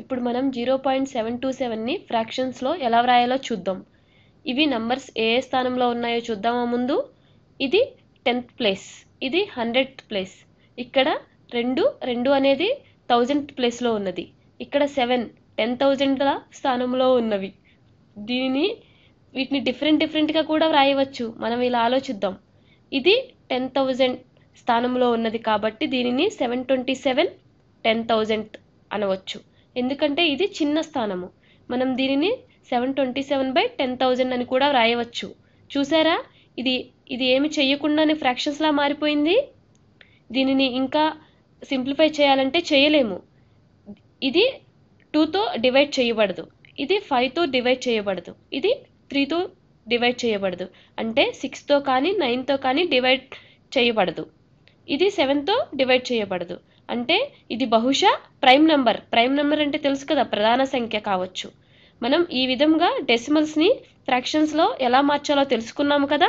ఇప్పుడు మనం 0.727ని ఫ్రాక్షన్స్లో ఎలా వ్రాయాలో చూద్దాం. ఇవి నంబర్స్ ఏ స్థానంలో ఉన్నాయో చూద్దామా ముందు. ఇది 10th ప్లేస్, ఇది 100th ప్లేస్. ఇక్కడ 2 అనేది 1000th ప్లేస్లో ఉన్నది. ఇక్కడ 7 10,000ల స్థానంలో ఉన్నవి. వీటిని డిఫరెంట్గా కూడా వ్రాయవచ్చు. మనం ఇలా ఆలోచిద్దాం. ఇది 10,000 స్థానంలో ఉన్నది కాబట్టి దీనిని 727 10,000 అనవచ్చు. ఎందుకంటే ఇది చిన్న స్థానము. మనం దీనిని 727/10,000 అని కూడా వ్రాయవచ్చు. చూసారా, ఇది ఏమి చేయకుండానే ఫ్రాక్షన్స్లా మారిపోయింది. దీనిని ఇంకా సింప్లిఫై చేయాలంటే చేయలేము. ఇది 2తో డివైడ్ చేయబడదు, ఇది 5తో డివైడ్ చేయబడదు, ఇది 3తో డివైడ్ చేయబడదు, అంటే 6తో కానీ 9తో కానీ డివైడ్ చేయబడదు, ఇది 7తో డివైడ్ చేయబడదు. అంటే ఇది బహుశా ప్రైమ్ నంబర్. ప్రైమ్ నంబర్ అంటే తెలుసు కదా, ప్రధాన సంఖ్య కావచ్చు. మనం ఈ విధంగా డెసిమల్స్ని ఫ్రాక్షన్స్లో ఎలా మార్చాలో తెలుసుకున్నాము కదా.